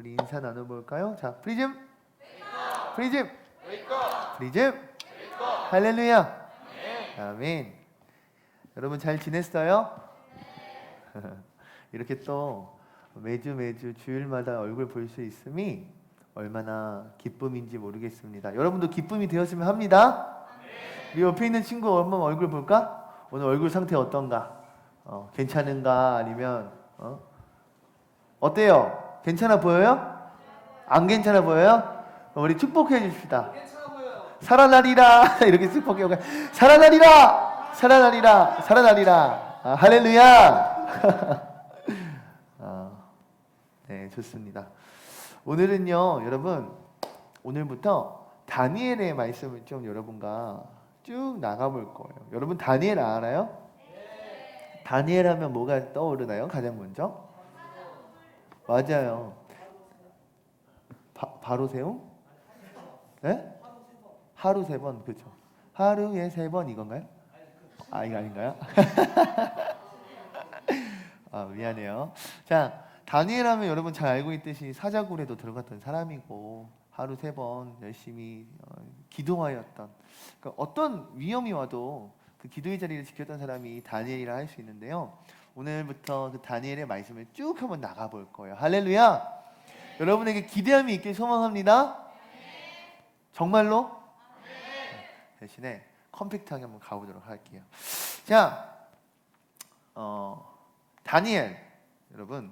우리 인사 나눠볼까요? 자, 프리즘, 프리즘, 프리즘, 할렐루야, 아멘. 여러분 잘 지냈어요? 이렇게 또 매주 주일마다 얼굴 볼 수 있음이 얼마나 기쁨인지 모르겠습니다. 여러분도 기쁨이 되었으면 합니다. 우리 옆에 있는 친구 한번 얼굴 볼까? 오늘 얼굴 상태 어떤가? 괜찮은가? 아니면 어때요? 괜찮아 보여요? 안 괜찮아 보여요? 우리 축복해 줍시다. 살아나리라 이렇게 축복해. 살아나리라, 살아나리라, 살아나리라. 할렐루야. 네, 좋습니다. 오늘은요, 여러분, 오늘부터 다니엘의 말씀을 좀 여러분과 쭉 나가볼 거예요. 여러분 다니엘 알아요? 네. 다니엘 하면 뭐가 떠오르나요? 가장 먼저? 맞아요. 바로 세움? 네? 하루 3번, 그렇죠. 하루에 3번 이건가요? 이거 아닌가요? 미안해요. 자, 다니엘 하면 여러분 잘 알고 있듯이 사자굴에도 들어갔던 사람이고 하루 3번 열심히 기도하였던, 그러니까 어떤 위험이 와도 그 기도의 자리를 지켰던 사람이 다니엘이라 할 수 있는데요. 오늘부터 그 다니엘의 말씀을 쭉 한번 나가볼 거예요. 할렐루야. 여러분에게 기대함이 있길 소망합니다. 정말로? 대신에 컴팩트하게 한번 가보도록 할게요. 자, 다니엘, 여러분,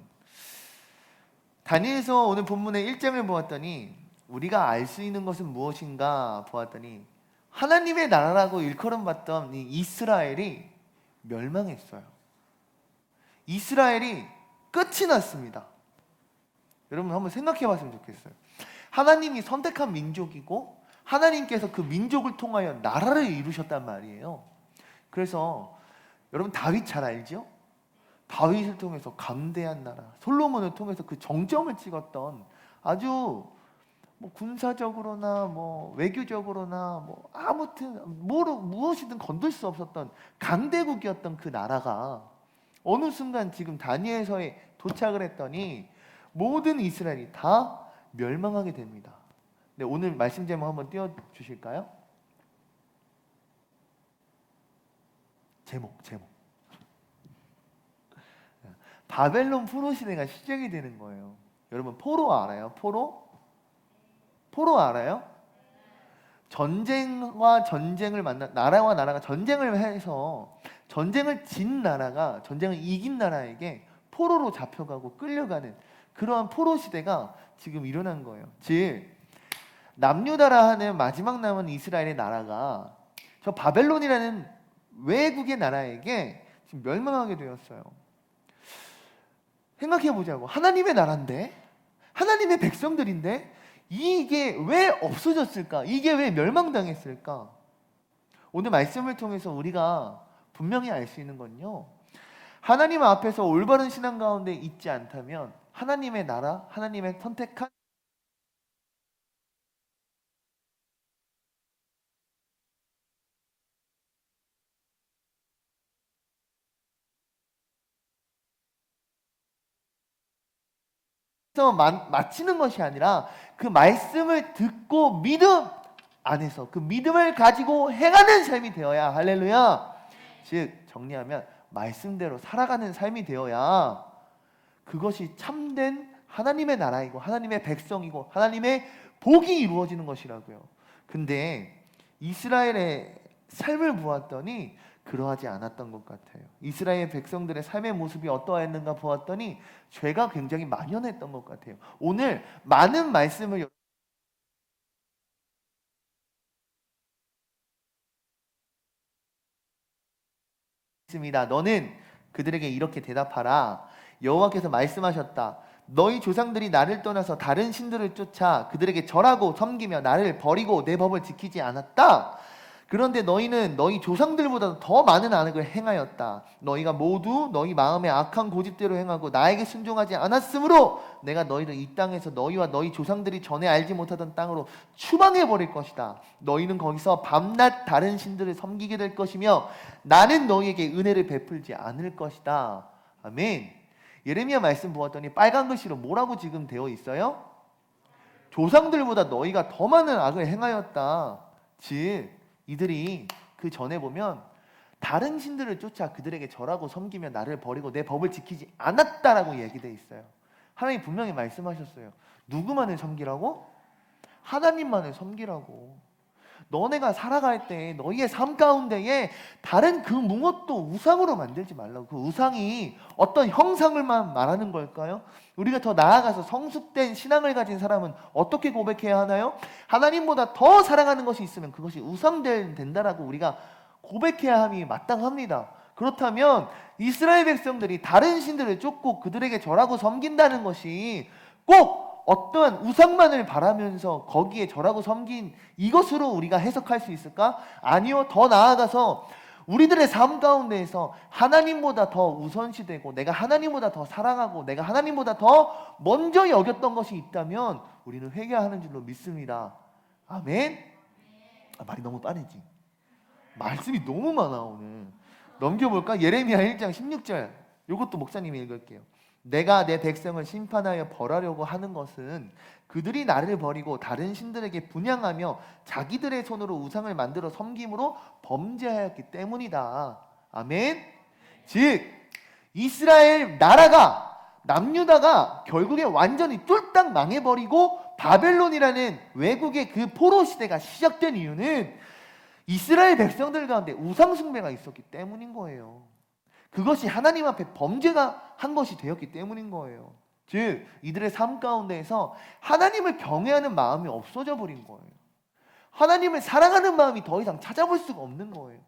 다니엘서 오늘 본문의 1장을 보았더니 우리가 알 수 있는 것은 무엇인가 보았더니 하나님의 나라라고 일컬음받던 이 이스라엘이 멸망했어요. 이스라엘이 끝이 났습니다. 여러분 한번 생각해 봤으면 좋겠어요. 하나님이 선택한 민족이고 하나님께서 그 민족을 통하여 나라를 이루셨단 말이에요. 그래서 여러분 다윗 잘 알죠? 다윗을 통해서 강대한 나라, 솔로몬을 통해서 그 정점을 찍었던 아주 군사적으로나 외교적으로나 아무튼 무엇이든 건들 수 없었던 강대국이었던 그 나라가 어느 순간 지금 다니엘서에 도착을 했더니 모든 이스라엘이 다 멸망하게 됩니다. 네, 오늘 말씀 제목 한번 띄워주실까요? 제목. 바벨론 포로 시대가 시작이 되는 거예요. 여러분 포로 알아요? 포로 알아요? 전쟁과 전쟁을 나라와 나라가 전쟁을 해서 전쟁을 진 나라가 전쟁을 이긴 나라에게 포로로 잡혀가고 끌려가는 그러한 포로 시대가 지금 일어난 거예요. 즉 남유다라 하는 마지막 남은 이스라엘의 나라가 저 바벨론이라는 외국의 나라에게 지금 멸망하게 되었어요. 생각해 보자고. 하나님의 나라인데, 하나님의 백성들인데 이게 왜 없어졌을까? 이게 왜 멸망당했을까? 오늘 말씀을 통해서 우리가 분명히 알 수 있는 건요, 하나님 앞에서 올바른 신앙 가운데 있지 않다면 하나님의 나라, 하나님의 선택한 마치는 것이 아니라 그 말씀을 듣고 믿음 안에서 그 믿음을 가지고 행하는 삶이 되어야, 할렐루야, 즉 정리하면 말씀대로 살아가는 삶이 되어야 그것이 참된 하나님의 나라이고 하나님의 백성이고 하나님의 복이 이루어지는 것이라고요. 근데 이스라엘의 삶을 보았더니 그러하지 않았던 것 같아요. 이스라엘 백성들의 삶의 모습이 어떠했는가 보았더니 죄가 굉장히 만연했던 것 같아요. 오늘 많은 말씀을 있습니다. 너는 그들에게 이렇게 대답하라. 여호와께서 말씀하셨다. 너희 조상들이 나를 떠나서 다른 신들을 쫓아 그들에게 절하고 섬기며 나를 버리고 내 법을 지키지 않았다. 그런데 너희는 너희 조상들보다 더 많은 악을 행하였다. 너희가 모두 너희 마음의 악한 고집대로 행하고 나에게 순종하지 않았으므로 내가 너희를 이 땅에서 너희와 너희 조상들이 전에 알지 못하던 땅으로 추방해 버릴 것이다. 너희는 거기서 밤낮 다른 신들을 섬기게 될 것이며 나는 너희에게 은혜를 베풀지 않을 것이다. 아멘. 예레미야 말씀 보았더니 빨간 글씨로 뭐라고 지금 되어 있어요? 조상들보다 너희가 더 많은 악을 행하였다. 즉 이들이 그 전에 보면 다른 신들을 쫓아 그들에게 절하고 섬기며 나를 버리고 내 법을 지키지 않았다라고 얘기되어 있어요. 하나님 분명히 말씀하셨어요. 누구만을 섬기라고? 하나님만을 섬기라고. 너네가 살아갈 때 너희의 삶 가운데에 다른 그 무엇도 우상으로 만들지 말라고. 그 우상이 어떤 형상을만 말하는 걸까요? 우리가 더 나아가서 성숙된 신앙을 가진 사람은 어떻게 고백해야 하나요? 하나님보다 더 사랑하는 것이 있으면 그것이 우상된다라고 우리가 고백해야 함이 마땅합니다. 그렇다면 이스라엘 백성들이 다른 신들을 쫓고 그들에게 절하고 섬긴다는 것이 꼭 어떠한 우상만을 바라면서 거기에 절하고 섬긴 이것으로 우리가 해석할 수 있을까? 아니요. 더 나아가서 우리들의 삶 가운데에서 하나님보다 더 우선시되고 내가 하나님보다 더 사랑하고 내가 하나님보다 더 먼저 여겼던 것이 있다면 우리는 회개하는 줄로 믿습니다. 아멘. 말이 너무 빠르지? 말씀이 너무 많아 오늘. 넘겨볼까? 예레미야 1장 16절. 이것도 목사님이 읽을게요. 내가 내 백성을 심판하여 벌하려고 하는 것은 그들이 나를 버리고 다른 신들에게 분향하며 자기들의 손으로 우상을 만들어 섬김으로 범죄하였기 때문이다. 아멘. 즉 이스라엘 나라가 남유다가 결국에 완전히 뚫딱 망해버리고 바벨론이라는 외국의 그 포로 시대가 시작된 이유는 이스라엘 백성들 가운데 우상 숭배가 있었기 때문인 거예요. 그것이 하나님 앞에 범죄가 한 것이 되었기 때문인 거예요. 즉 이들의 삶 가운데에서 하나님을 경외하는 마음이 없어져 버린 거예요. 하나님을 사랑하는 마음이 더 이상 찾아볼 수가 없는 거예요.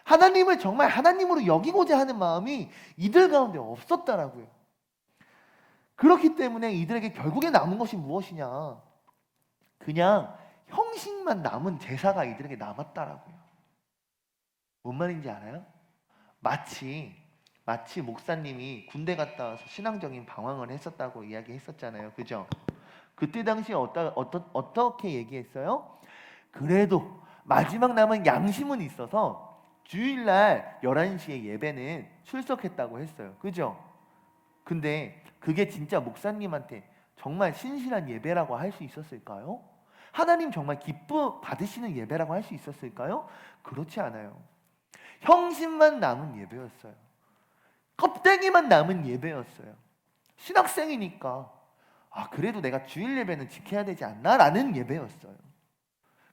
하나님을 정말 하나님으로 여기고자 하는 마음이 이들 가운데 없었다라고요. 그렇기 때문에 이들에게 결국에 남은 것이 무엇이냐? 그냥 형식만 남은 제사가 이들에게 남았다라고요. 뭔 말인지 알아요? 마치 목사님이 군대 갔다 와서 신앙적인 방황을 했었다고 이야기했었잖아요. 그죠? 그때 당시에 어떻게 얘기했어요? 그래도 마지막 남은 양심은 있어서 주일날 11시에 예배는 출석했다고 했어요. 그죠? 근데 그게 진짜 목사님한테 정말 신실한 예배라고 할 수 있었을까요? 하나님 정말 기뻐 받으시는 예배라고 할 수 있었을까요? 그렇지 않아요. 형식만 남은 예배였어요. 껍데기만 남은 예배였어요. 신학생이니까 그래도 내가 주일 예배는 지켜야 되지 않나? 라는 예배였어요.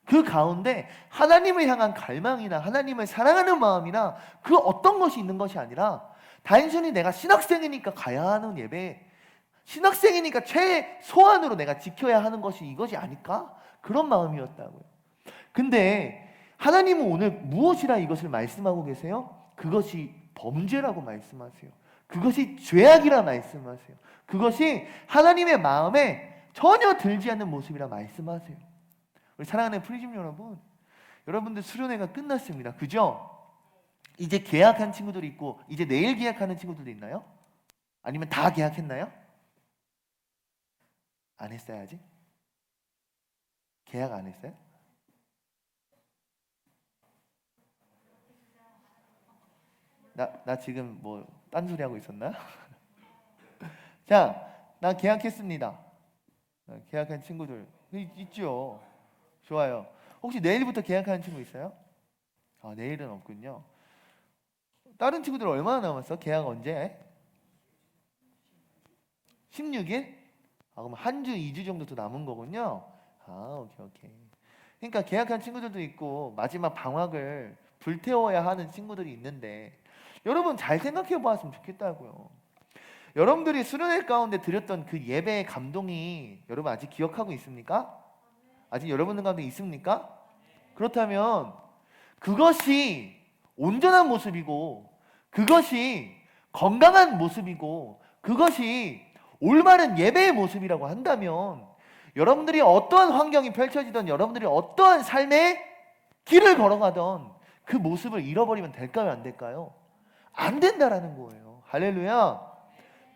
그 가운데 하나님을 향한 갈망이나 하나님을 사랑하는 마음이나 그 어떤 것이 있는 것이 아니라 단순히 내가 신학생이니까 가야 하는 예배, 신학생이니까 최소한으로 내가 지켜야 하는 것이 이것이 아닐까? 그런 마음이었다고요. 근데 하나님은 오늘 무엇이라 이것을 말씀하고 계세요? 그것이 범죄라고 말씀하세요. 그것이 죄악이라 말씀하세요. 그것이 하나님의 마음에 전혀 들지 않는 모습이라 말씀하세요. 우리 사랑하는 프리즘 여러분, 여러분들 수련회가 끝났습니다. 그죠? 이제 계약한 친구들이 있고 이제 내일 계약하는 친구들도 있나요? 아니면 다 계약했나요? 안 했어요 아직? 계약 안 했어요? 나 지금 뭐 딴소리 하고 있었나? 자, 나 계약했습니다. 계약한 친구들 있죠? 좋아요. 혹시 내일부터 계약하는 친구 있어요? 내일은 없군요. 다른 친구들 얼마나 남았어? 계약 언제? 16일? 그럼 한 주, 2주 정도 더 남은 거군요. 오케이. 그러니까 계약한 친구들도 있고 마지막 방학을 불태워야 하는 친구들이 있는데 여러분 잘 생각해 보았으면 좋겠다고요. 여러분들이 수련회 가운데 드렸던 그 예배의 감동이 여러분 아직 기억하고 있습니까? 아직 여러분들 가운데 있습니까? 그렇다면 그것이 온전한 모습이고 그것이 건강한 모습이고 그것이 올바른 예배의 모습이라고 한다면 여러분들이 어떠한 환경이 펼쳐지던 여러분들이 어떠한 삶의 길을 걸어가던 그 모습을 잃어버리면 될까요? 안 될까요? 안 된다라는 거예요. 할렐루야.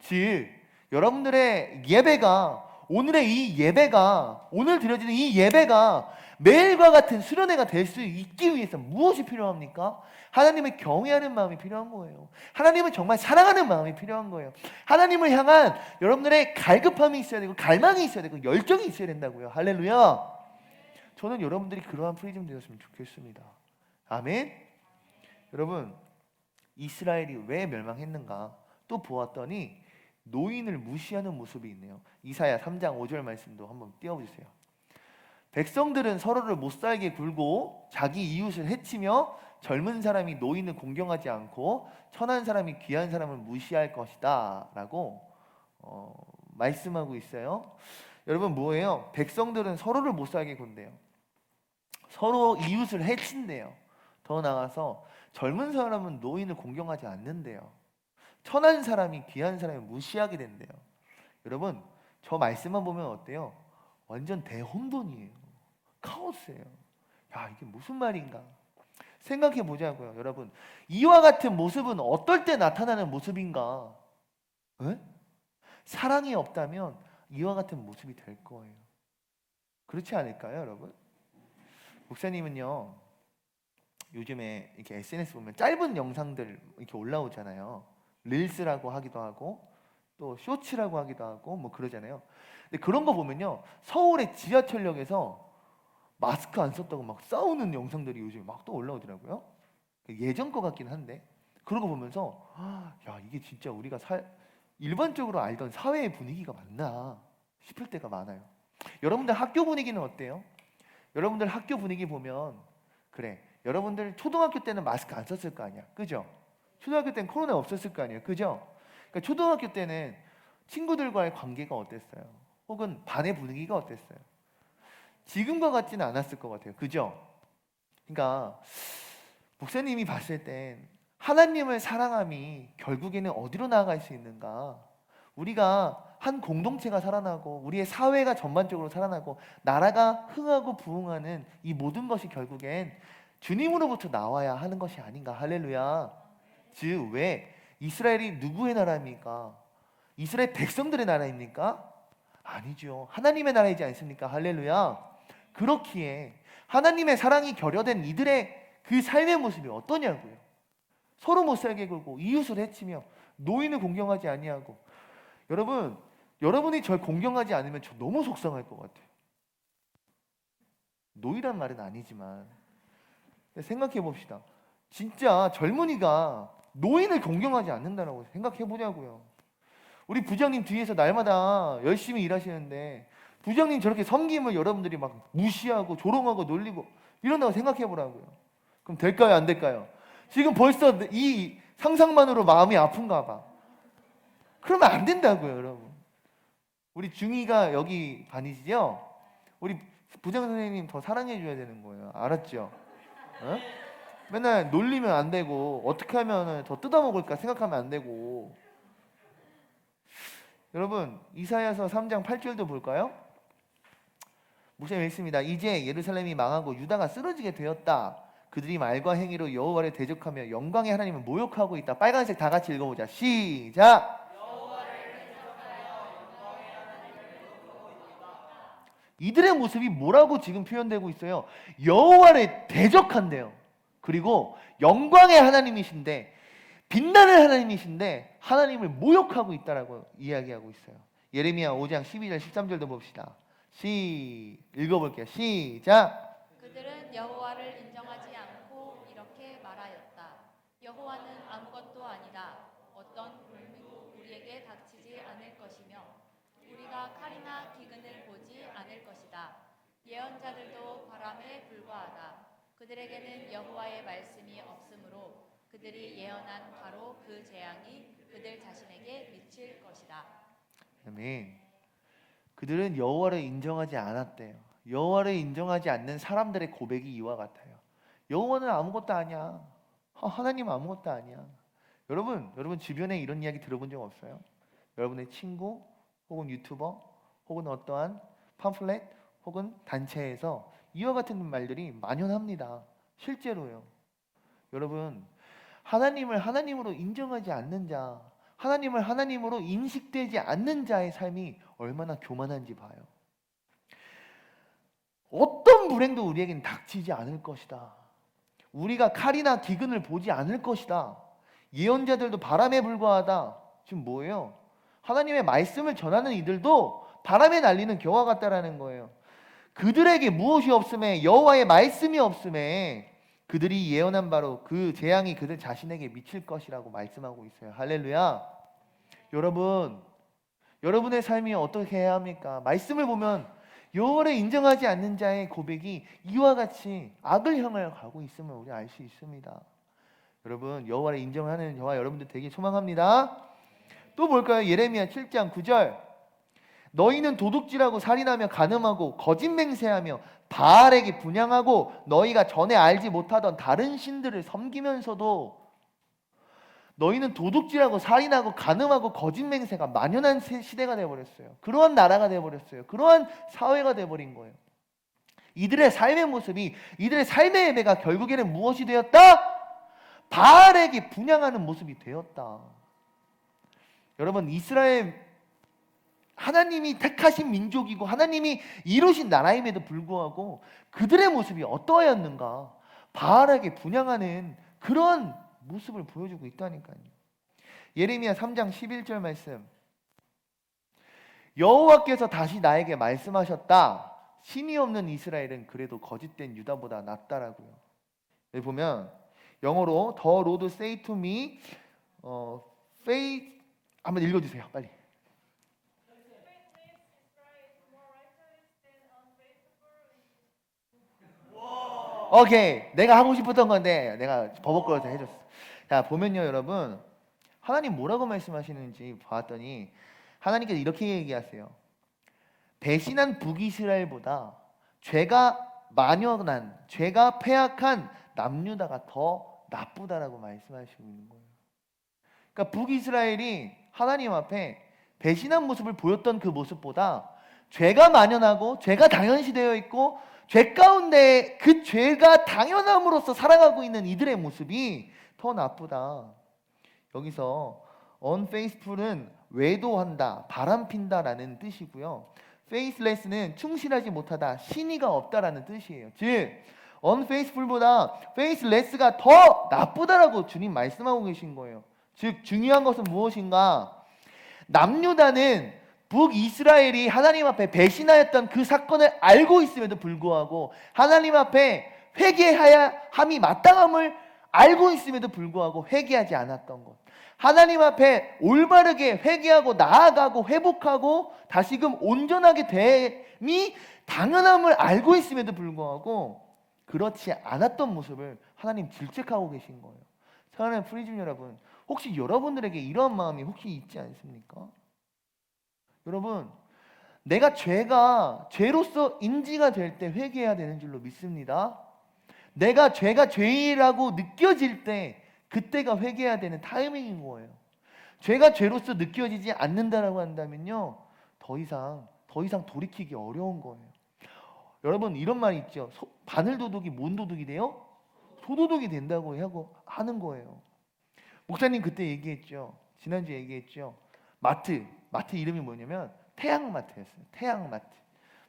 즉 여러분들의 예배가 오늘 드려지는 이 예배가 매일과 같은 수련회가 될 수 있기 위해서 무엇이 필요합니까? 하나님을 경외하는 마음이 필요한 거예요. 하나님을 정말 사랑하는 마음이 필요한 거예요. 하나님을 향한 여러분들의 갈급함이 있어야 되고 갈망이 있어야 되고 열정이 있어야 된다고요. 할렐루야. 저는 여러분들이 그러한 프리즘 되었으면 좋겠습니다. 아멘. 여러분, 이스라엘이 왜 멸망했는가 또 보았더니 노인을 무시하는 모습이 있네요. 이사야 3장 5절 말씀도 한번 띄워주세요. 백성들은 서로를 못살게 굴고 자기 이웃을 해치며 젊은 사람이 노인을 공경하지 않고 천한 사람이 귀한 사람을 무시할 것이다 라고 말씀하고 있어요. 여러분, 뭐예요? 백성들은 서로를 못살게 군대요. 서로 이웃을 해친대요. 더 나아가서 젊은 사람은 노인을 공경하지 않는데요. 천한 사람이 귀한 사람을 무시하게 된대요. 여러분, 저 말씀만 보면 어때요? 완전 대혼돈이에요. 카오스예요. 야, 이게 무슨 말인가? 생각해 보자고요. 여러분, 이와 같은 모습은 어떨 때 나타나는 모습인가? 에? 사랑이 없다면 이와 같은 모습이 될 거예요. 그렇지 않을까요, 여러분? 목사님은요, 요즘에 이렇게 SNS 보면 짧은 영상들 이렇게 올라오잖아요. 릴스라고 하기도 하고 또 쇼츠라고 하기도 하고 뭐 그러잖아요. 근데 그런 거 보면요, 서울의 지하철역에서 마스크 안 썼다고 막 싸우는 영상들이 요즘 막 또 올라오더라고요. 예전 거 같긴 한데 그런 거 보면서 야, 이게 진짜 우리가 일반적으로 알던 사회의 분위기가 맞나 싶을 때가 많아요. 여러분들 학교 분위기는 어때요? 여러분들 학교 분위기 보면 그래, 여러분들 초등학교 때는 마스크 안 썼을 거 아니야, 그죠? 초등학교 때는 코로나 없었을 거 아니에요, 그죠? 그러니까 초등학교 때는 친구들과의 관계가 어땠어요? 혹은 반의 분위기가 어땠어요? 지금과 같지는 않았을 것 같아요, 그죠? 그러니까 목사님이 봤을 땐 하나님을 사랑함이 결국에는 어디로 나아갈 수 있는가? 우리가 한 공동체가 살아나고 우리의 사회가 전반적으로 살아나고 나라가 흥하고 부흥하는 이 모든 것이 결국엔 주님으로부터 나와야 하는 것이 아닌가. 할렐루야. 즉, 왜 이스라엘이 누구의 나라입니까? 이스라엘 백성들의 나라입니까? 아니죠. 하나님의 나라이지 않습니까? 할렐루야. 그렇기에 하나님의 사랑이 결여된 이들의 그 삶의 모습이 어떠냐고요. 서로 못 살게 굴고 이웃을 해치며 노인을 공경하지 아니하고. 여러분, 여러분이 절 공경하지 않으면 저 너무 속상할 것 같아요. 노이란 말은 아니지만 생각해 봅시다. 진짜 젊은이가 노인을 공경하지 않는다라고 생각해 보자고요. 우리 부장님 뒤에서 날마다 열심히 일하시는데 부장님 저렇게 섬김을 여러분들이 막 무시하고 조롱하고 놀리고 이런다고 생각해 보라고요. 그럼 될까요, 안 될까요? 지금 벌써 이 상상만으로 마음이 아픈가 봐. 그러면 안 된다고요, 여러분. 우리 중이가 여기 반이시죠? 우리 부장 선생님 더 사랑해 줘야 되는 거예요. 알았죠? 어? 맨날 놀리면 안 되고 어떻게 하면 더 뜯어먹을까 생각하면 안 되고. 여러분, 이사야서 3장 8절도 볼까요? 목사님 읽습니다. 이제 예루살렘이 망하고 유다가 쓰러지게 되었다. 그들이 말과 행위로 여호와를 대적하며 영광의 하나님을 모욕하고 있다. 빨간색 다 같이 읽어보자. 시작. 이들의 모습이 뭐라고 지금 표현되고 있어요? 여호와를 대적한대요. 그리고 영광의 하나님이신데, 빛나는 하나님이신데 하나님을 모욕하고 있다라고 이야기하고 있어요. 예레미야 5장 12절 13절도 봅시다. 읽어볼게요. 시작. 그들은 여호와를 인정하지 않고 이렇게 말하였다. 여호와는 아무것도 아니다. 어떤 불미도 우리에게 닥치지 않을 것이며 우리가 칼이나 기근을 보지 않을 것이다. 예언자들도 바람에 불과하다. 그들에게는 여호와의 말씀이 없으므로 그들이 예언한 바로 그 재앙이 그들 자신에게 미칠 것이다. 아멘. 그들은 여호와를 인정하지 않았대요. 여호와를 인정하지 않는 사람들의 고백이 이와 같아요. 여호와는 아무것도 아니야. 하나님 아무것도 아니야. 여러분 주변에 이런 이야기 들어본 적 없어요? 여러분의 친구 혹은 유튜버 혹은 어떠한 팜플렛 혹은 단체에서 이와 같은 말들이 만연합니다. 실제로요. 여러분, 하나님을 하나님으로 인정하지 않는 자, 하나님을 하나님으로 인식되지 않는 자의 삶이 얼마나 교만한지 봐요. 어떤 불행도 우리에게는 닥치지 않을 것이다. 우리가 칼이나 기근을 보지 않을 것이다. 예언자들도 바람에 불과하다. 지금 뭐예요? 하나님의 말씀을 전하는 이들도 바람에 날리는 겨와 같다라는 거예요. 그들에게 무엇이 없음에, 여호와의 말씀이 없음에 그들이 예언한 바로 그 재앙이 그들 자신에게 미칠 것이라고 말씀하고 있어요. 할렐루야. 여러분, 여러분의 삶이 어떻게 해야 합니까? 말씀을 보면 여호와를 인정하지 않는 자의 고백이 이와 같이 악을 향하여 가고 있음을 우리 알 수 있습니다. 여러분, 여호와를 인정하는 저와 여러분들 되길 소망합니다. 또 볼까요? 예레미야 7장 9절. 너희는 도둑질하고 살인하며 간음하고 거짓 맹세하며 바알에게 분향하고 너희가 전에 알지 못하던 다른 신들을 섬기면서도 너희는 도둑질하고 살인하고 간음하고 거짓 맹세가 만연한 시대가 되어버렸어요. 그러한 나라가 되어버렸어요. 그러한 사회가 되어버린 거예요. 이들의 삶의 모습이, 이들의 삶의 예배가 결국에는 무엇이 되었다? 바알에게 분향하는 모습이 되었다. 여러분, 이스라엘 하나님이 택하신 민족이고 하나님이 이루신 나라임에도 불구하고 그들의 모습이 어떠하였는가? 바알에게 분향하는 그런 모습을 보여주고 있다니까요. 예레미야 3장 11절 말씀. 여호와께서 다시 나에게 말씀하셨다. 신이 없는 이스라엘은 그래도 거짓된 유다보다 낫다라고요. 여기 보면 영어로 The Lord say to me, faith 한번 읽어주세요, 빨리. 오케이, 내가 하고 싶었던 건데 내가 버벅거려서 해줬어. 자, 보면요, 여러분, 하나님 뭐라고 말씀하시는지 봤더니 하나님께서 이렇게 얘기하세요. 배신한 북이스라엘보다 죄가 만연한, 죄가 패악한 남유다가 더 나쁘다라고 말씀하시고 있는 거예요. 그러니까 북이스라엘이 하나님 앞에 배신한 모습을 보였던 그 모습보다 죄가 만연하고 죄가 당연시되어 있고 죄 가운데 그 죄가 당연함으로써 살아가고 있는 이들의 모습이 더 나쁘다. 여기서 unfaithful은 외도한다, 바람핀다라는 뜻이고요. faithless는 충실하지 못하다, 신의가 없다라는 뜻이에요. 즉 unfaithful보다 faithless가 더 나쁘다라고 주님 말씀하고 계신 거예요. 즉 중요한 것은 무엇인가? 남유다는 북이스라엘이 하나님 앞에 배신하였던 그 사건을 알고 있음에도 불구하고 하나님 앞에 회개해야 함이 마땅함을 알고 있음에도 불구하고 회개하지 않았던 것. 하나님 앞에 올바르게 회개하고 나아가고 회복하고 다시금 온전하게 됨이 당연함을 알고 있음에도 불구하고 그렇지 않았던 모습을 하나님 질책하고 계신 거예요. 사랑하는 프리즘 여러분, 혹시 여러분들에게 이런 마음이 혹시 있지 않습니까? 여러분, 내가 죄로서 인지가 될 때 회개해야 되는 줄로 믿습니다. 내가 죄가 죄라고 느껴질 때 그때가 회개해야 되는 타이밍인 거예요. 죄가 죄로서 느껴지지 않는다라고 한다면요, 더 이상 돌이키기 어려운 거예요. 여러분, 이런 말이 있죠. 바늘 도둑이 뭔 도둑이 돼요? 소도둑이 된다고 하는 거예요. 목사님 그때 얘기했죠. 지난주에 얘기했죠. 마트 이름이 뭐냐면 태양마트였어요. 태양마트.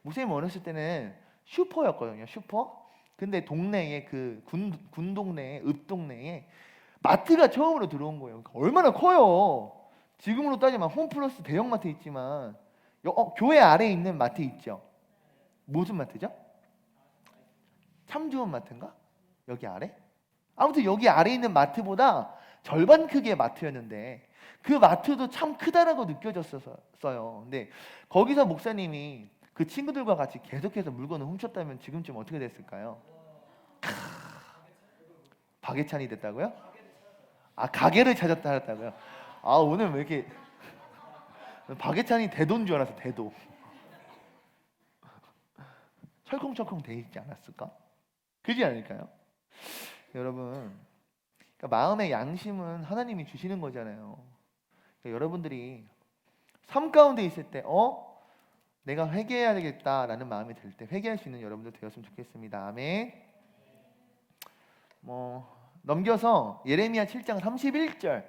목사님 어렸을 때는 슈퍼였거든요. 슈퍼. 근데 동네에 그 군 동네에 읍 동네에 마트가 처음으로 들어온 거예요. 그러니까 얼마나 커요. 지금으로 따지면 홈플러스 대형마트 있지만 교회 아래에 있는 마트 있죠. 무슨 마트죠? 참 좋은 마트인가? 여기 아래? 아무튼 여기 아래 있는 마트보다 절반 크기의 마트였는데 그 마트도 참 크다라고 느껴졌었어요. 근데 거기서 목사님이 그 친구들과 같이 계속해서 물건을 훔쳤다면 지금쯤 어떻게 됐을까요? 박예찬이 됐다고요? 아, 가게를 찾았다고요? 아, 오늘 왜 이렇게 박예찬이 대도인 줄 알았어. 대도. 철컹철컹 돼 있지 않았을까? 그지 않을까요? 여러분, 그러니까 마음의 양심은 하나님이 주시는 거잖아요. 그러니까 여러분들이 삶 가운데 있을 때 내가 회개해야 되겠다라는 마음이 들 때 회개할 수 있는 여러분들 되었으면 좋겠습니다. 아멘. 넘겨서 예레미야 7장 31절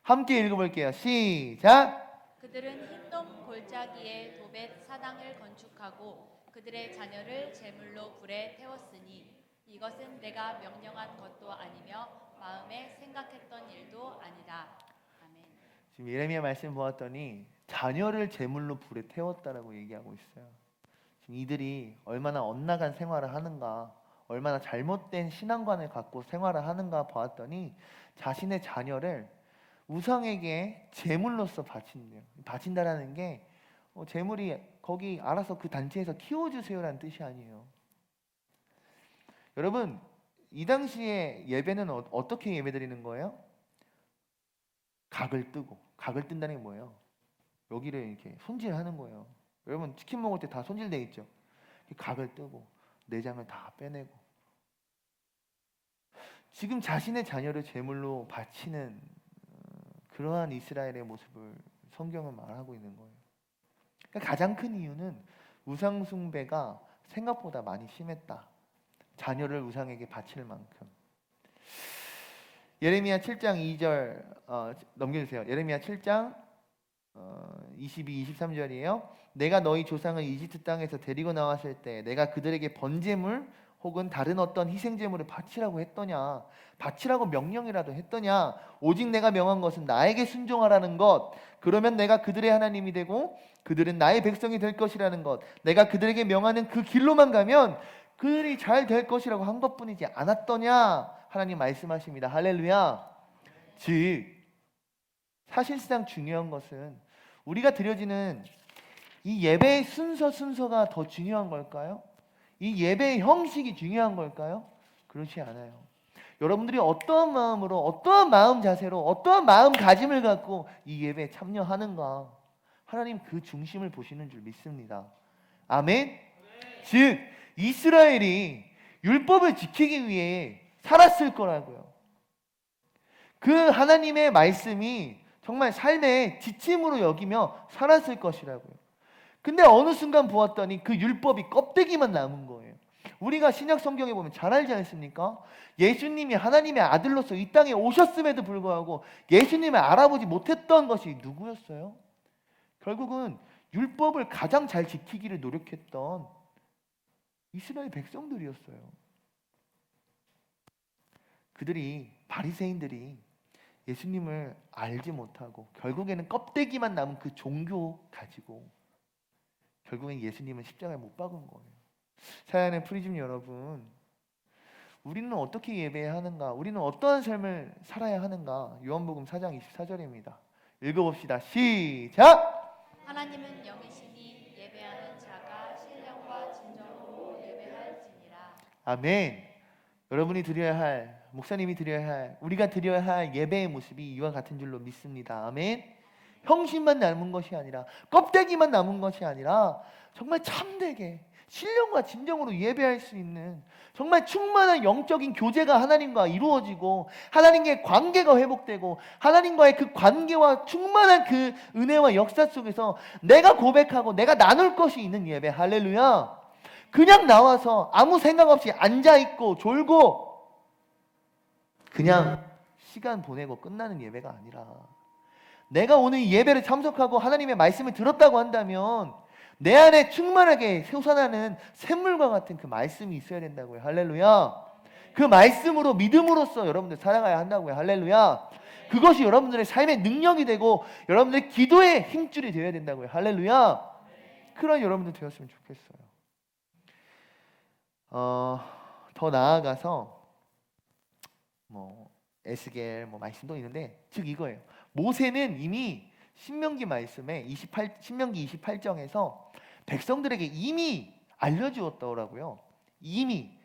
함께 읽어볼게요. 시작. 그들은 흰돔 골짜기에 도벳 사당을 건축하고 그들의 자녀를 제물로 불에 태웠으니 이것은 내가 명령한 것도 아니며 마음에 생각했던 일도 아니다. 아멘. 지금 예레미야 말씀 보았더니 자녀를 제물로 불에 태웠다라고 얘기하고 있어요. 지금 이들이 얼마나 엇나간 생활을 하는가, 얼마나 잘못된 신앙관을 갖고 생활을 하는가 보았더니 자신의 자녀를 우상에게 제물로서 바친대요. 바친다라는 게 제물이 거기 알아서 그 단체에서 키워주세요라는 뜻이 아니에요. 여러분, 이 당시에 예배는 어떻게 예배드리는 거예요? 각을 뜨고, 각을 뜬다는 게 뭐예요? 여기를 이렇게 손질하는 거예요. 여러분 치킨 먹을 때 다 손질돼 있죠? 각을 뜨고 내장을 다 빼내고 지금 자신의 자녀를 제물로 바치는 그러한 이스라엘의 모습을 성경은 말하고 있는 거예요. 그러니까 가장 큰 이유는 우상 숭배가 생각보다 많이 심했다. 자녀를 우상에게 바칠 만큼. 예레미야 7장 2절 넘겨주세요. 예레미야 7장 22, 23절이에요. 내가 너희 조상을 이집트 땅에서 데리고 나왔을 때 내가 그들에게 번제물 혹은 다른 어떤 희생제물을 바치라고 했더냐, 바치라고 명령이라도 했더냐. 오직 내가 명한 것은 나에게 순종하라는 것, 그러면 내가 그들의 하나님이 되고 그들은 나의 백성이 될 것이라는 것, 내가 그들에게 명하는 그 길로만 가면 그들이 잘 될 것이라고 한 것뿐이지 않았더냐. 하나님 말씀하십니다. 할렐루야. 즉 사실상 중요한 것은 우리가 드려지는 이 예배의 순서가 더 중요한 걸까요? 이 예배의 형식이 중요한 걸까요? 그렇지 않아요. 여러분들이 어떠한 마음으로, 어떠한 마음 자세로, 어떠한 마음가짐을 갖고 이 예배에 참여하는가, 하나님 그 중심을 보시는 줄 믿습니다. 아멘? 즉 이스라엘이 율법을 지키기 위해 살았을 거라고요. 그 하나님의 말씀이 정말 삶의 지침으로 여기며 살았을 것이라고요. 근데 어느 순간 보았더니 그 율법이 껍데기만 남은 거예요. 우리가 신약 성경에 보면 잘 알지 않습니까? 예수님이 하나님의 아들로서 이 땅에 오셨음에도 불구하고 예수님을 알아보지 못했던 것이 누구였어요? 결국은 율법을 가장 잘 지키기를 노력했던 이스라엘 백성들이었어요. 그들이, 바리새인들이 예수님을 알지 못하고 결국에는 껍데기만 남은 그 종교 가지고 결국엔 예수님은 십자가에 못 박은 거예요. 사랑하는 프리즘 여러분, 우리는 어떻게 예배해야 하는가? 우리는 어떠한 삶을 살아야 하는가? 요한복음 4장 24절입니다. 읽어봅시다. 시작! 하나님은 영이시니 예배하는 자가 신령과 진정으로 예배할지니라. 아멘. 여러분이 드려야 할, 목사님이 드려야 할, 우리가 드려야 할 예배의 모습이 이와 같은 줄로 믿습니다. 아멘. 형식만 남은 것이 아니라, 껍데기만 남은 것이 아니라 정말 참되게 신령과 진정으로 예배할 수 있는 정말 충만한 영적인 교제가 하나님과 이루어지고 하나님과의 관계가 회복되고 하나님과의 그 관계와 충만한 그 은혜와 역사 속에서 내가 고백하고 내가 나눌 것이 있는 예배. 할렐루야. 그냥 나와서 아무 생각 없이 앉아있고 졸고 그냥 시간 보내고 끝나는 예배가 아니라, 내가 오늘 이 예배를 참석하고 하나님의 말씀을 들었다고 한다면 내 안에 충만하게 솟아나는 샘물과 같은 그 말씀이 있어야 된다고요. 할렐루야. 그 말씀으로, 믿음으로써 여러분들 살아가야 한다고요. 할렐루야. 그것이 여러분들의 삶의 능력이 되고 여러분들의 기도의 힘줄이 되어야 된다고요. 할렐루야. 그런 여러분들 되었으면 좋겠어요. 더 나아가서 에스겔 말씀도 있는데, 즉 이거예요. 모세는 이미 신명기 말씀에 신명기 28장에서 백성들에게 이미 알려주었더라고요. 이미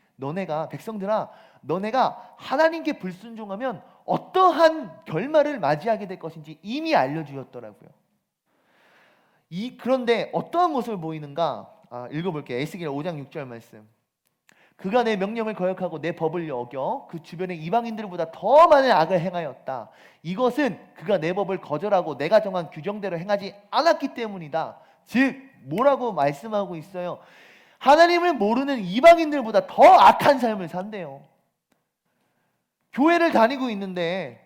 백성들아, 너네가 하나님께 불순종하면 어떠한 결말을 맞이하게 될 것인지 이미 알려주었더라고요. 그런데 어떠한 모습을 보이는가? 읽어볼게요. 에스겔 5장 6절 말씀. 그가 내 명령을 거역하고 내 법을 어겨 그 주변의 이방인들보다 더 많은 악을 행하였다. 이것은 그가 내 법을 거절하고 내가 정한 규정대로 행하지 않았기 때문이다. 즉 뭐라고 말씀하고 있어요? 하나님을 모르는 이방인들보다 더 악한 삶을 산대요. 교회를 다니고 있는데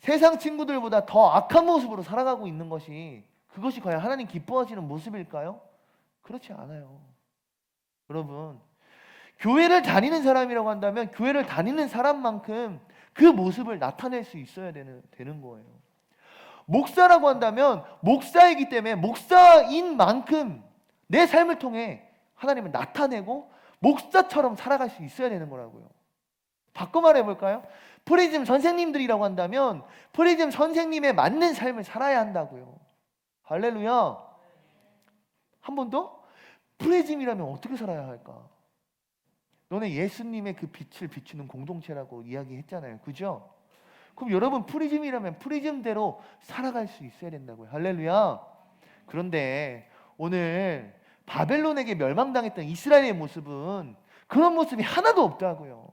세상 친구들보다 더 악한 모습으로 살아가고 있는 것이, 그것이 과연 하나님 기뻐하시는 모습일까요? 그렇지 않아요. 여러분, 교회를 다니는 사람이라고 한다면 교회를 다니는 사람만큼 그 모습을 나타낼 수 있어야 되는 거예요. 목사라고 한다면 목사이기 때문에 목사인 만큼 내 삶을 통해 하나님을 나타내고 목사처럼 살아갈 수 있어야 되는 거라고요. 바꿔 말해볼까요? 프리즘 선생님들이라고 한다면 프리즘 선생님에 맞는 삶을 살아야 한다고요. 할렐루야. 한 번 더? 프리즘이라면 어떻게 살아야 할까? 너네 예수님의 그 빛을 비추는 공동체라고 이야기했잖아요. 그죠? 그럼 여러분 프리즘이라면 프리즘대로 살아갈 수 있어야 된다고요. 할렐루야. 그런데 오늘 바벨론에게 멸망당했던 이스라엘의 모습은 그런 모습이 하나도 없다고요.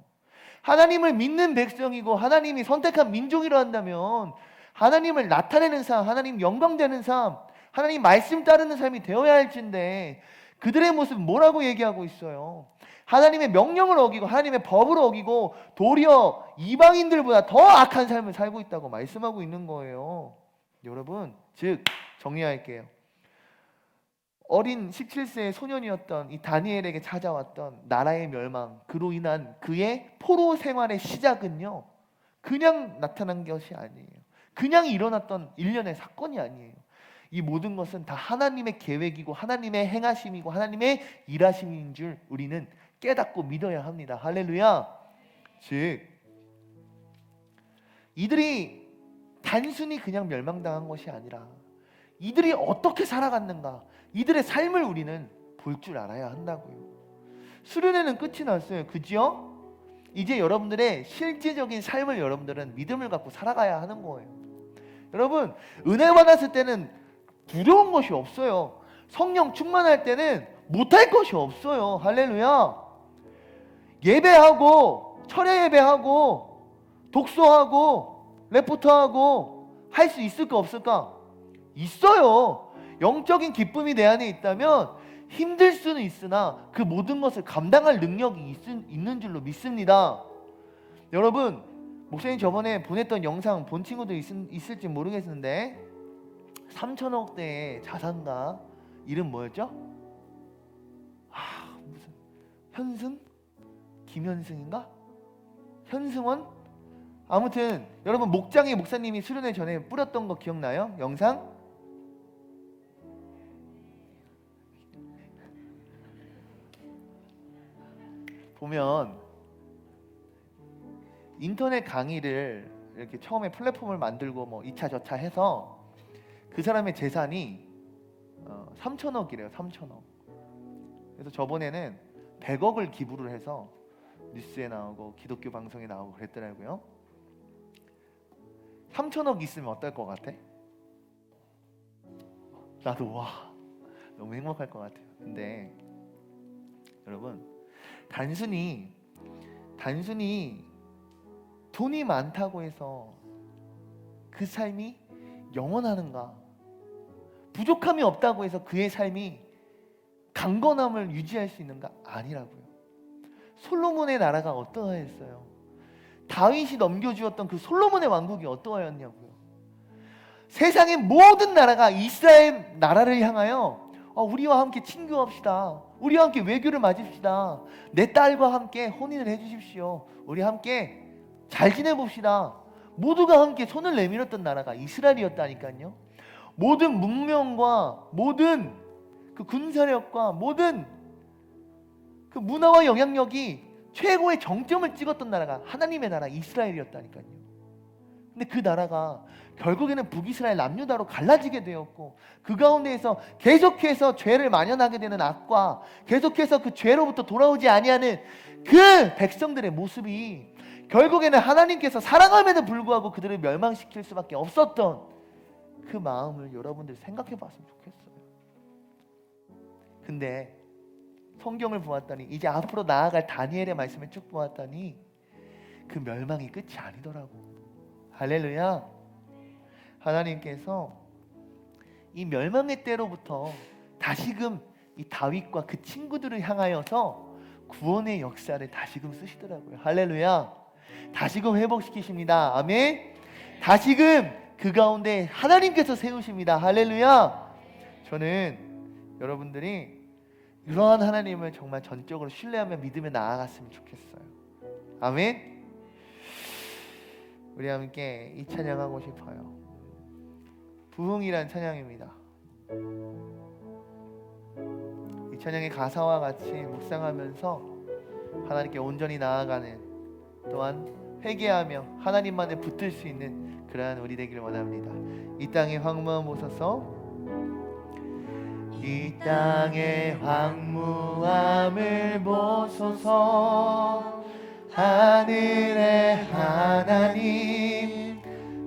하나님을 믿는 백성이고 하나님이 선택한 민족이라 한다면 하나님을 나타내는 삶, 하나님 영광되는 삶, 하나님 말씀 따르는 삶이 되어야 할진데 그들의 모습은 뭐라고 얘기하고 있어요? 하나님의 명령을 어기고 하나님의 법을 어기고 도리어 이방인들보다 더 악한 삶을 살고 있다고 말씀하고 있는 거예요. 여러분, 즉 정리할게요. 어린 17세의 소년이었던 이 다니엘에게 찾아왔던 나라의 멸망, 그로 인한 그의 포로 생활의 시작은요, 그냥 나타난 것이 아니에요. 그냥 일어났던 일련의 사건이 아니에요. 이 모든 것은 다 하나님의 계획이고 하나님의 행하심이고 하나님의 일하심인 줄 우리는 깨닫고 믿어야 합니다. 할렐루야. 즉 이들이 단순히 그냥 멸망당한 것이 아니라 이들이 어떻게 살아갔는가, 이들의 삶을 우리는 볼 줄 알아야 한다고요. 수련회는 끝이 났어요. 그죠? 이제 여러분들의 실제적인 삶을 여러분들은 믿음을 갖고 살아가야 하는 거예요. 여러분, 은혜 받았을 때는 두려운 것이 없어요. 성령 충만할 때는 못할 것이 없어요. 할렐루야. 예배하고 철야 예배하고 독서하고 레포트하고 할 수 있을까 없을까? 있어요. 영적인 기쁨이 내 안에 있다면 힘들 수는 있으나 그 모든 것을 감당할 능력이 있는 줄로 믿습니다. 여러분, 목사님 저번에 보냈던 영상 본 친구들 있을지 모르겠는데 3천억대의 자산가 이름 뭐였죠? 무슨 현승? 김현승인가? 현승원? 아무튼 여러분 목장의 목사님이 수련회 전에 뿌렸던 거 기억나요? 영상? 보면 인터넷 강의를 이렇게 처음에 플랫폼을 만들고 뭐 2차 저차 해서 그 사람의 재산이 3천억이래요. 3천억. 그래서 저번에는 100억을 기부를 해서 뉴스에 나오고 기독교 방송에 나오고 그랬더라고요. 3천억 있으면 어떨 것 같아? 나도 와 너무 행복할 것 같아요. 근데 여러분 단순히 돈이 많다고 해서 그 삶이 영원하는가? 부족함이 없다고 해서 그의 삶이 강건함을 유지할 수 있는가? 아니라고요. 솔로몬의 나라가 어떠하였어요? 다윗이 넘겨주었던 그 솔로몬의 왕국이 어떠하였냐고요. 세상의 모든 나라가 이스라엘 나라를 향하여 우리와 함께 친교합시다. 우리와 함께 외교를 맺읍시다. 내 딸과 함께 혼인을 해주십시오. 우리 함께 잘 지내봅시다. 모두가 함께 손을 내밀었던 나라가 이스라엘이었다니까요. 모든 문명과 모든 그 군사력과 모든 그 문화와 영향력이 최고의 정점을 찍었던 나라가 하나님의 나라 이스라엘이었다니까요. 근데 그 나라가 결국에는 북이스라엘 남유다로 갈라지게 되었고 그 가운데에서 계속해서 죄를 만연하게 되는 악과 계속해서 그 죄로부터 돌아오지 아니하는 그 백성들의 모습이 결국에는 하나님께서 사랑함에도 불구하고 그들을 멸망시킬 수밖에 없었던 그 마음을 여러분들 생각해 봤으면 좋겠어요. 근데 성경을 보았더니 이제 앞으로 나아갈 다니엘의 말씀을 쭉 보았더니 그 멸망이 끝이 아니더라고. 할렐루야. 하나님께서 이 멸망의 때로부터 다시금 이 다윗과 그 친구들을 향하여서 구원의 역사를 다시금 쓰시더라고요. 할렐루야. 다시금 회복시키십니다. 아멘. 다시금 그 가운데 하나님께서 세우십니다. 할렐루야. 저는 여러분들이 이러한 하나님을 정말 전적으로 신뢰하며 믿으며 나아갔으면 좋겠어요. 아멘. 우리 함께 이 찬양하고 싶어요. 부흥이란 찬양입니다. 이 찬양의 가사와 같이 묵상하면서 하나님께 온전히 나아가는, 또한 회개하며 하나님만에 붙들 수 있는 그러한 우리 되기를 원합니다. 이 땅의 황무함 보소서. 이 땅의 황무함을 보소서. 하늘의 하나님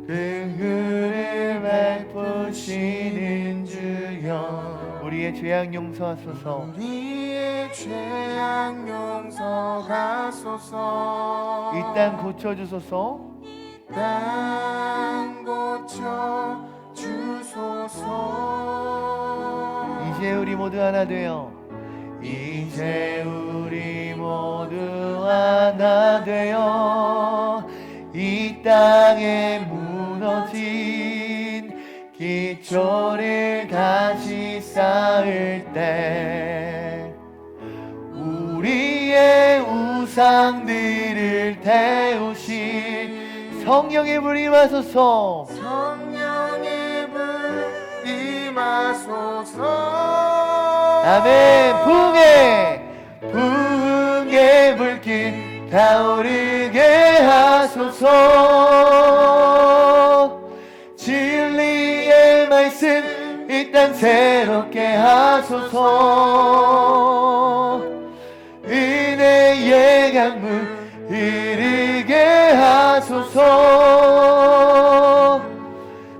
긍휼을 베푸시는 주여, 우리의 죄악 용서하소서. 우리의 죄악 용서하소서. 이 땅 고쳐주소서. 땅 고쳐 주소서. 이제 우리 모두 하나 되어, 이제 우리 모두 하나 되어 이 땅에 무너진 기초를 다시 쌓을 때 우리의 우상들을 태우신 성령의 불이 임하소서. 성령의 불 임하소서. 아멘. 부흥의 불길 타오르게 하소서. 진리의 말씀 이 땅 새롭게 하소서. 은혜의 강물 흐르게 하소서.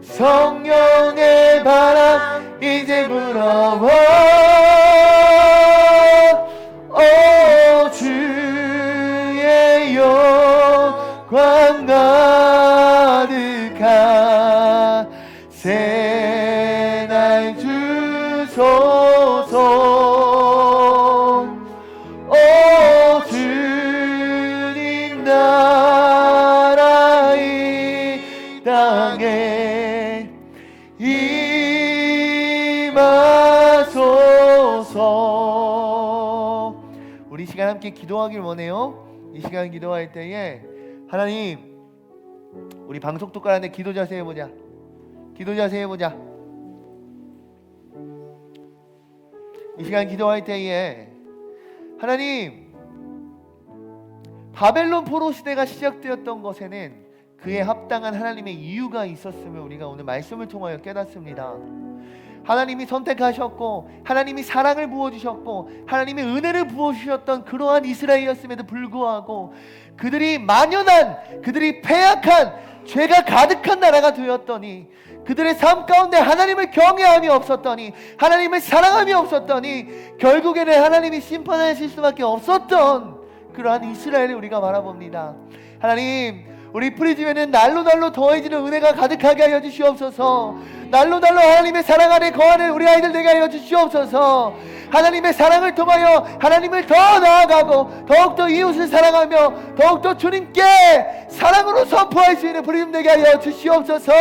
성령의 바람 이제 불어와. 주의 영광 가득한 새날 주소서. 주님 나라 이 땅에 임하소서. 우리 시간 함께 기도하길 원해요. 이 시간 기도할 때에 하나님, 우리 방송도 깔았는데 기도 자세 해보자. 기도 자세 해보자. 이 시간 기도할 때에 하나님, 바벨론 포로 시대가 시작되었던 것에는 그에 합당한 하나님의 이유가 있었음을 우리가 오늘 말씀을 통하여 깨닫습니다. 하나님이 선택하셨고 하나님이 사랑을 부어주셨고 하나님의 은혜를 부어주셨던 그러한 이스라엘이었음에도 불구하고 그들이 만연한, 그들이 패약한, 죄가 가득한 나라가 되었더니, 그들의 삶 가운데 하나님을 경외함이 없었더니, 하나님을 사랑함이 없었더니 결국에는 하나님이 심판하실 수밖에 없었던 그러한 이스라엘을 우리가 바라봅니다. 하나님, 우리 프리즘에는 날로 더해지는 은혜가 가득하게 하여 주시옵소서. 날로 하나님의 사랑 안에 거하는 우리 아이들 되게 하여 주시옵소서. 하나님의 사랑을 통하여 하나님을 더 나아가고 더욱더 이웃을 사랑하며 더욱더 주님께 사랑으로 선포할 수 있는 프리즘 되게 하여 주시옵소서.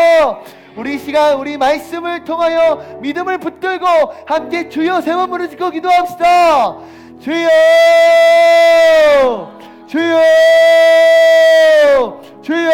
우리 시간, 우리 말씀을 통하여 믿음을 붙들고 함께 주여 세 번 부르짖고 기도합시다. 주여, 주여, 주여.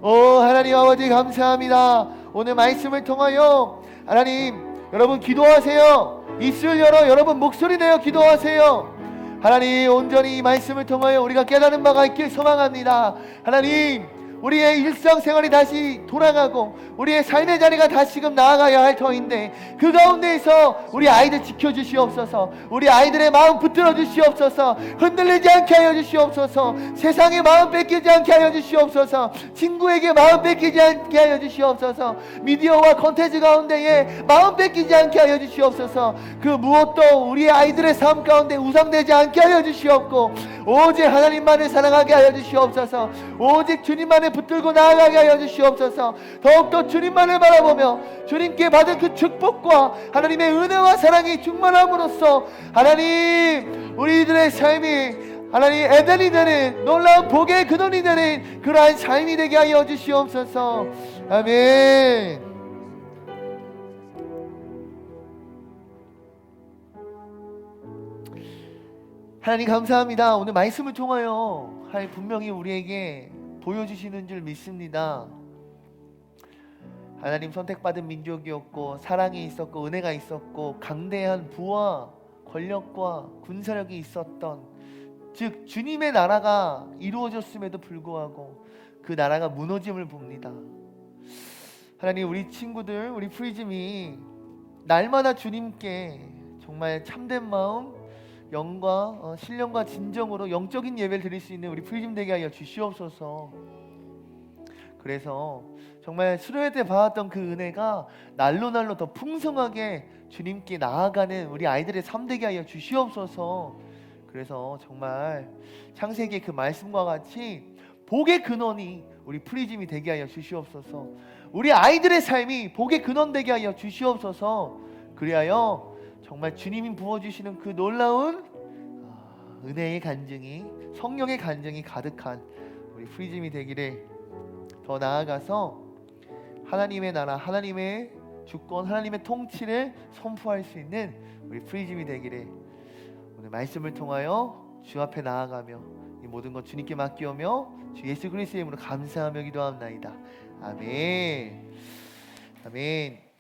오 하나님 아버지 감사합니다. 오늘 말씀을 통하여 하나님, 여러분 기도하세요. 입술 열어 여러분 목소리 내어 기도하세요. 하나님, 온전히 이 말씀을 통하여 우리가 깨달은 바가 있길 소망합니다. 하나님, 우리의 일상생활이 다시 돌아가고 우리의 삶의 자리가 다시금 나아가야 할 터인데 그 가운데에서 우리 아이들 지켜주시옵소서. 우리 아이들의 마음 붙들어 주시옵소서. 흔들리지 않게 하여 주시옵소서. 세상에 마음 뺏기지 않게 하여 주시옵소서. 친구에게 마음 뺏기지 않게 하여 주시옵소서. 미디어와 콘텐츠 가운데에 마음 뺏기지 않게 하여 주시옵소서. 그 무엇도 우리 아이들의 삶 가운데 우상되지 않게 하여 주시옵고 오직 하나님만을 사랑하게 하여 주시옵소서. 오직 주님만을 붙들고 나아가게 하여 주시옵소서. 더욱더 주님만을 바라보며 주님께 받은 그 축복과 하나님의 은혜와 사랑이 충만함으로써 하나님, 우리들의 삶이 하나님 에덴이 되는 놀라운 복의 근원이 되는 그러한 삶이 되게 하여 주시옵소서. 아멘. 하나님 감사합니다. 오늘 말씀을 통하여 하나님 분명히 우리에게 보여주시는 줄 믿습니다. 하나님 선택받은 민족이었고 사랑이 있었고 은혜가 있었고 강대한 부와 권력과 군사력이 있었던, 즉 주님의 나라가 이루어졌음에도 불구하고 그 나라가 무너짐을 봅니다. 하나님, 우리 친구들, 우리 프리즘이 날마다 주님께 정말 참된 마음, 영과 신령과 진정으로 영적인 예배를 드릴 수 있는 우리 프리즘 되게 하여 주시옵소서. 그래서 정말 수련회 때 받았던 그 은혜가 날로 날로 더 풍성하게 주님께 나아가는 우리 아이들의 삶 되게 하여 주시옵소서. 그래서 정말 창세기의 그 말씀과 같이 복의 근원이 우리 프리즘이 되게 하여 주시옵소서. 우리 아이들의 삶이 복의 근원 되게 하여 주시옵소서. 그리하여 정말 주님이 부어주시는 그 놀라운 은혜의 간증이, 성령의 간증이 가득한 우리 프리즘이 되기를, 더 나아가서 하나님의 나라, 하나님의 주권, 하나님의 통치를 선포할 수 있는 우리 프리즘이 되기를 오늘 말씀을 통하여 주 앞에 나아가며 이 모든 것 주님께 맡기오며 주 예수 그리스도의 이름으로 감사하며 기도합나이다. 아멘. 아멘.